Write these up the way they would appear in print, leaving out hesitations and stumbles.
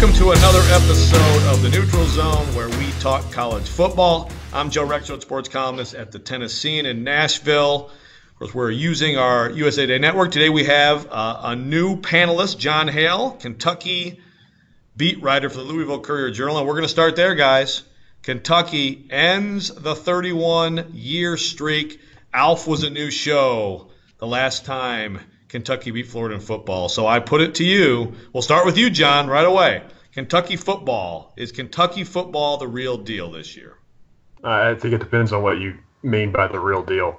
Welcome to another episode of The Neutral Zone, where we talk college football. I'm Joe Rexroth, sports columnist at the Tennessean in Nashville. Of course, we're using our USA Today network. Today we have a new panelist, John Hale, Kentucky beat writer for the Louisville Courier-Journal. And we're going to start there, guys. Kentucky ends the 31-year streak. Alf was a new show the last time Kentucky beat Florida in football. So I put it to you. We'll start with you, John, right away. Kentucky football. Is Kentucky football the real deal this year? I think it depends on what you mean by the real deal.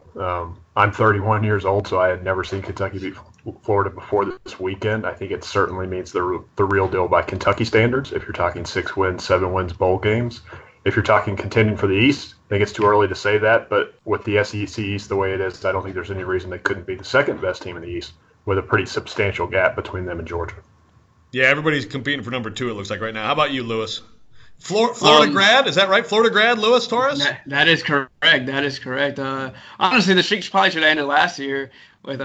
I'm 31 years old, so I had never seen Kentucky beat Florida before this weekend. I think it certainly means the real deal by Kentucky standards. If you're talking 6 wins, 7 wins bowl games. If you're talking contending for the East, I think it's too early to say that. But with the SEC East the way it is, I don't think there's any reason they couldn't be the second best team in the East, with a pretty substantial gap between them and Georgia. Yeah, everybody's competing for number 2, it looks like right now. How about you, Lewis? Florida grad? Is that right? Florida grad, Lewis Torres? That is correct. That is correct. Honestly, the streak probably should have ended last year with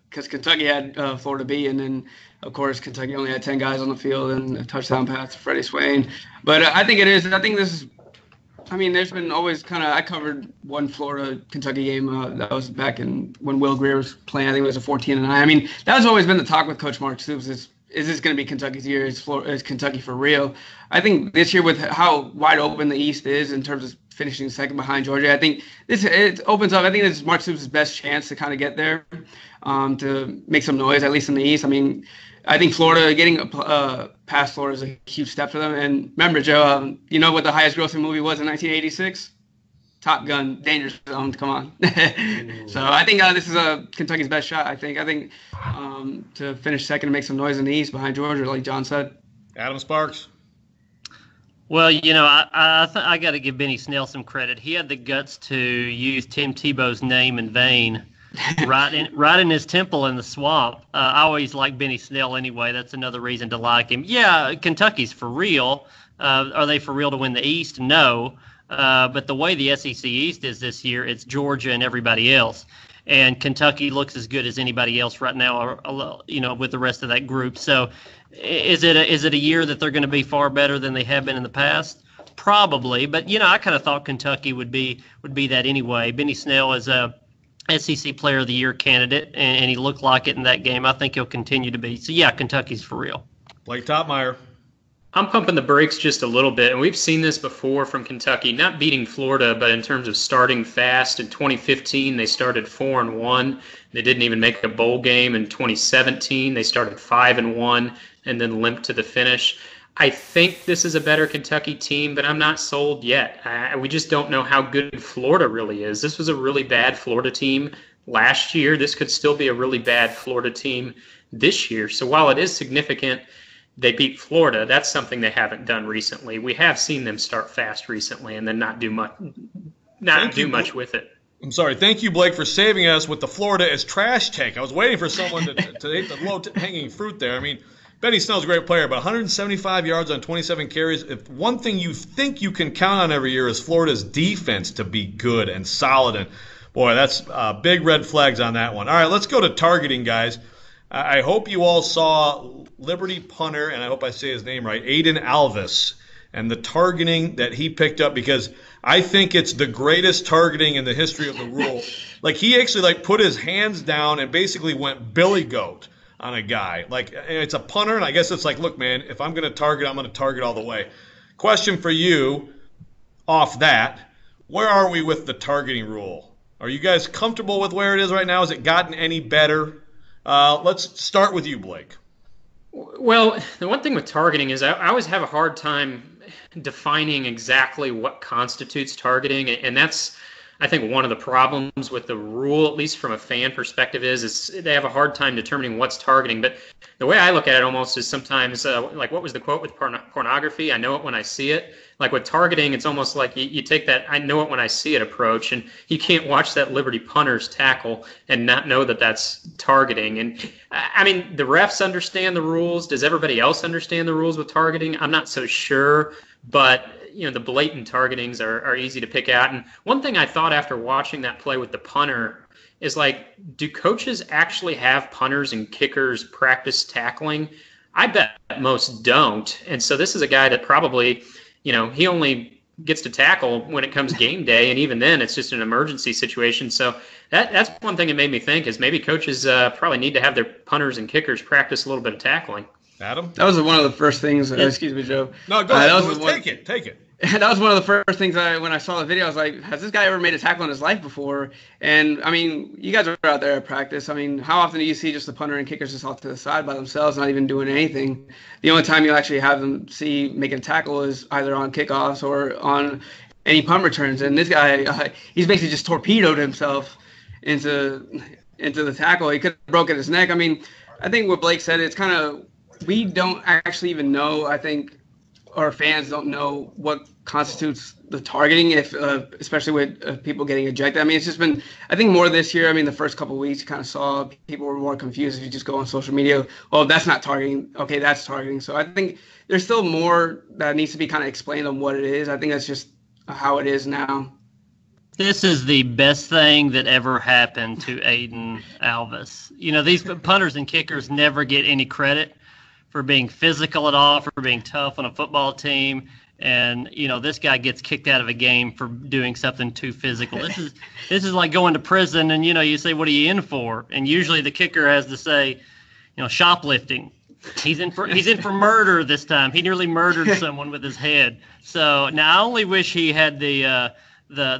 because Kentucky had Florida beat, and then, of course, Kentucky only had 10 guys on the field and a touchdown pass to Freddie Swain. But I think it is. I think this is – I mean, there's been always kind of – I covered one Florida-Kentucky game. That was back in when Will Greer was playing. I think it was a 14-9. I mean, that has always been the talk with Coach Mark Stoops is this going to be Kentucky's year? Is Kentucky for real? I think this year with how wide open the East is in terms of finishing second behind Georgia, I think it opens up. I think this is Mark Stoops' best chance to kind of get there, to make some noise, at least in the East. I mean, I think Florida getting past Florida is a huge step for them. And remember, Joe, you know what the highest grossing movie was in 1986? Top Gun, Danger Zone. Come on. So I think this is Kentucky's best shot. I think to finish second and make some noise in the East behind Georgia, like John said. Adam Sparks. Well, you know, I got to give Benny Snell some credit. He had the guts to use Tim Tebow's name in vain, right in his temple in the swamp. I always like Benny Snell anyway. That's another reason to like him. Yeah, Kentucky's for real. Are they for real to win the East? No. But the way the SEC East is this year, it's Georgia and everybody else. And Kentucky looks as good as anybody else right now, you know, with the rest of that group. So is it a year that they're going to be far better than they have been in the past? Probably. But, you know, I kind of thought Kentucky would be that anyway. Benny Snell is a SEC Player of the Year candidate, and he looked like it in that game. I think he'll continue to be. So, yeah, Kentucky's for real. Blake Topmeyer. I'm pumping the brakes just a little bit, and we've seen this before from Kentucky, not beating Florida, but in terms of starting fast. In 2015, they started 4-1. They didn't even make a bowl game. In 2017, they started 5-1 and then limped to the finish. I think this is a better Kentucky team, but I'm not sold yet. We just don't know how good Florida really is. This was a really bad Florida team last year. This could still be a really bad Florida team this year. So while it is significant they beat Florida, that's something they haven't done recently. We have seen them start fast recently and then not do much with it. I'm sorry. Thank you, Blake, for saving us with the Florida as trash take. I was waiting for someone to hit the low-hanging fruit there. I mean, Benny Snell's a great player, but 175 yards on 27 carries. If one thing you think you can count on every year is Florida's defense to be good and solid, and boy, that's big red flags on that one. All right, let's go to targeting, guys. I hope you all saw Liberty punter, and I hope I say his name right, Aiden Alvis, and the targeting that he picked up, because I think it's the greatest targeting in the history of the rule. Like, he actually put his hands down and basically went billy goat on a guy. Like, it's a punter, and I guess it's like, look, man, if I'm going to target, I'm going to target all the way. Question for you off that, where are we with the targeting rule? Are you guys comfortable with where it is right now? Has it gotten any better? Let's start with you, Blake. Well, the one thing with targeting is I always have a hard time defining exactly what constitutes targeting, and that's, I think, one of the problems with the rule, at least from a fan perspective, is they have a hard time determining what's targeting. But the way I look at it almost is sometimes, like, what was the quote with pornography? I know it when I see it. Like with targeting, it's almost like you take that I know it when I see it approach, and you can't watch that Liberty punter's tackle and not know that that's targeting. And I mean, the refs understand the rules. Does everybody else understand the rules with targeting? I'm not so sure, but you know, the blatant targetings are easy to pick out. And one thing I thought after watching that play with the punter is, like, do coaches actually have punters and kickers practice tackling? I bet most don't. And so this is a guy that probably, he only gets to tackle when it comes game day, and even then it's just an emergency situation. So that's one thing that made me think is maybe coaches probably need to have their punters and kickers practice a little bit of tackling. Adam? That was one of the first things. Excuse me, Joe. No, go ahead. Take it. That was one of the first things when I saw the video. I was like, has this guy ever made a tackle in his life before? And, I mean, you guys are out there at practice. I mean, how often do you see just the punter and kickers just off to the side by themselves, not even doing anything? The only time you actually have them see making a tackle is either on kickoffs or on any punt returns. And this guy, he's basically just torpedoed himself into the tackle. He could have broken his neck. I mean, I think what Blake said, it's kind of, we don't actually even know, I think, our fans don't know what constitutes the targeting, if especially with people getting ejected. I mean, it's just been, I think, more this year. I mean, the first couple of weeks, you kind of saw people were more confused if you just go on social media. Oh, that's not targeting. Okay, that's targeting. So I think there's still more that needs to be kind of explained on what it is. I think that's just how it is now. This is the best thing that ever happened to Aiden Alvis. These punters and kickers never get any credit for being physical at all, for being tough on a football team. And, this guy gets kicked out of a game for doing something too physical. This is like going to prison and, you say, what are you in for? And usually the kicker has to say, shoplifting. He's in for murder this time. He nearly murdered someone with his head. So now I only wish he had the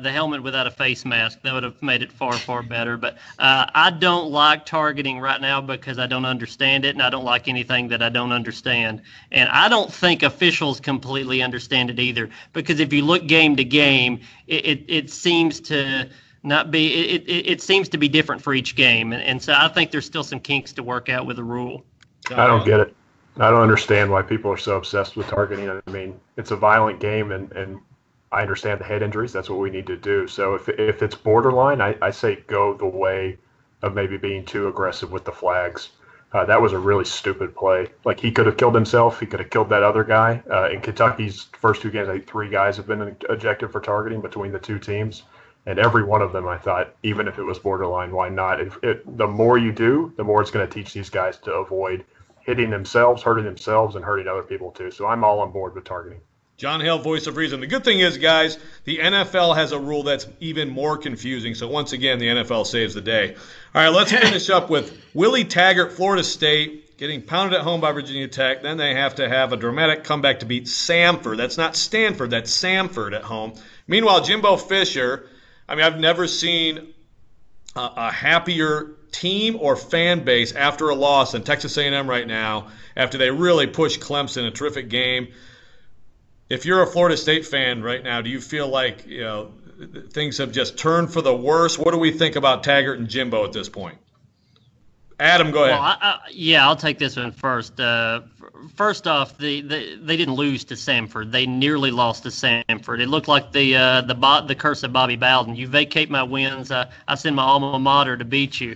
helmet without a face mask. That would have made it far, far better. But I don't like targeting right now because I don't understand it, and I don't like anything that I don't understand. And I don't think officials completely understand it either, because if you look game to game, it seems to not be it seems to be different for each game. And so I think there's still some kinks to work out with the rule. I don't get it. I don't understand why people are so obsessed with targeting. I mean, it's a violent game, and I understand the head injuries. That's what we need to do. So if it's borderline, I say go the way of maybe being too aggressive with the flags. That was a really stupid play. Like, he could have killed himself. He could have killed that other guy. In Kentucky's first two games, I think 3 guys have been ejected for targeting between the two teams. And every one of them, I thought, even if it was borderline, why not? The more you do, the more it's going to teach these guys to avoid hitting themselves, hurting themselves, and hurting other people too. So I'm all on board with targeting. John Hale, voice of reason. The good thing is, guys, the NFL has a rule that's even more confusing. So once again, the NFL saves the day. All right, let's finish up with Willie Taggart, Florida State, getting pounded at home by Virginia Tech. Then they have to have a dramatic comeback to beat Samford. That's not Stanford, that's Samford at home. Meanwhile, Jimbo Fisher, I mean, I've never seen a happier team or fan base after a loss than Texas A&M right now, after they really pushed Clemson, a terrific game. If you're a Florida State fan right now, do you feel like things have just turned for the worse? What do we think about Taggart and Jimbo at this point? Adam, go ahead. Well, I'll take this one first. First off, they didn't lose to Samford. They nearly lost to Samford. It looked like the curse of Bobby Bowden. You vacate my wins, I send my alma mater to beat you.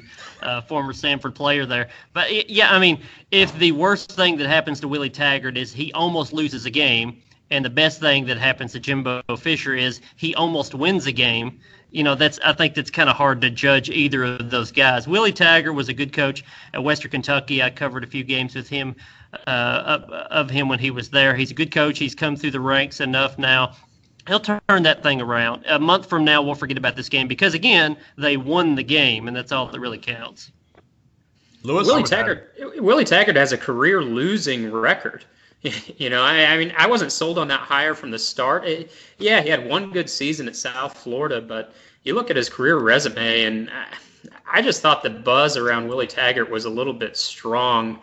Former Samford player there. But yeah, I mean, if the worst thing that happens to Willie Taggart is he almost loses a game, and the best thing that happens to Jimbo Fisher is he almost wins a game, I think that's kind of hard to judge either of those guys. Willie Taggart was a good coach at Western Kentucky. I covered a few games with him, of him when he was there. He's a good coach. He's come through the ranks enough now. He'll turn that thing around. A month from now, we'll forget about this game because, again, they won the game, and that's all that really counts. Lewis? Willie Taggart has a career losing record. I mean, I wasn't sold on that hire from the start. He had one good season at South Florida, but you look at his career resume, and I just thought the buzz around Willie Taggart was a little bit strong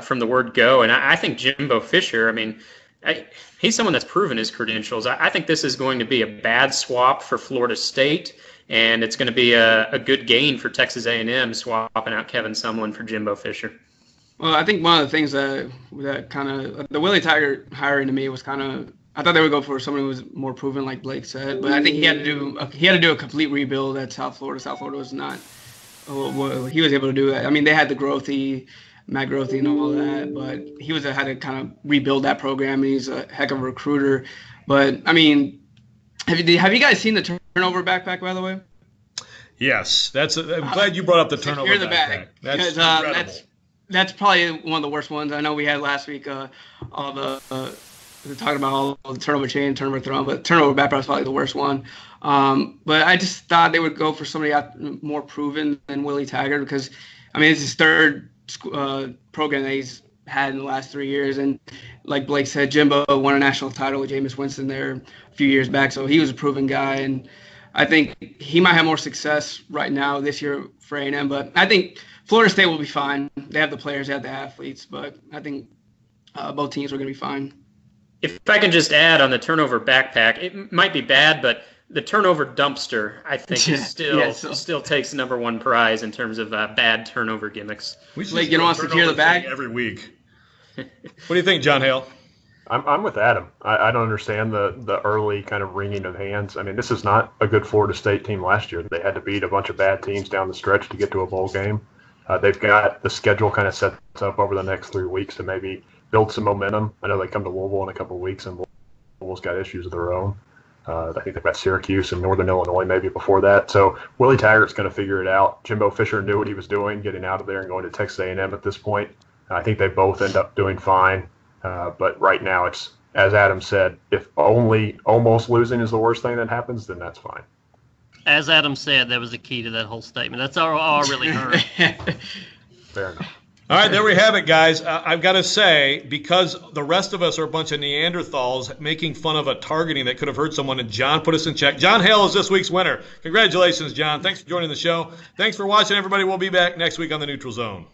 from the word go. And I think Jimbo Fisher, I mean, he's someone that's proven his credentials. I think this is going to be a bad swap for Florida State, and it's going to be a good gain for Texas A&M swapping out Kevin Sumlin for Jimbo Fisher. Well, I think one of the things that kind of the Willie Taggart hiring to me was kind of, I thought they would go for someone who was more proven, like Blake said, but I think he had to do a complete rebuild at South Florida. South Florida was not. Well, he was able to do that. I mean, they had the Matt Grothy, and all that, but he had to kind of rebuild that program. And he's a heck of a recruiter. But I mean, have you guys seen the turnover backpack, by the way? Yes, I'm glad you brought up the turnover backpack. That's incredible. that's probably one of the worst ones. I know we had last week all the talking about all the turnover chain, turnover thrown, but turnover backpack is probably the worst one. But I just thought they would go for somebody more proven than Willie Taggart because, I mean, it's his third program that he's had in the last 3 years. And like Blake said, Jimbo won a national title with Jameis Winston there a few years back, so he was a proven guy. And I think he might have more success right now this year for A&M, but I think Florida State will be fine. They have the players, they have the athletes, but I think both teams are going to be fine. If I can just add on the turnover backpack, it might be bad, but the turnover dumpster, I think, is still takes number one prize in terms of bad turnover gimmicks. Like, you don't want to secure the bag every week. What do you think, John Hale? I'm with Adam. I don't understand the early kind of wringing of hands. I mean, this is not a good Florida State team last year. They had to beat a bunch of bad teams down the stretch to get to a bowl game. They've got the schedule kind of set up over the next 3 weeks to maybe build some momentum. I know they come to Louisville in a couple of weeks, and Louisville's got issues of their own. I think they've got Syracuse and Northern Illinois maybe before that. So Willie Taggart's going to figure it out. Jimbo Fisher knew what he was doing, getting out of there and going to Texas A&M at this point. I think they both end up doing fine. But right now, it's, as Adam said, if only almost losing is the worst thing that happens, then that's fine. As Adam said, that was the key to that whole statement. That's all I really heard. Fair enough. All right, there we have it, guys. I've got to say, because the rest of us are a bunch of Neanderthals making fun of a targeting that could have hurt someone, and John put us in check. John Hale is this week's winner. Congratulations, John. Thanks for joining the show. Thanks for watching, everybody. We'll be back next week on the Neutral Zone.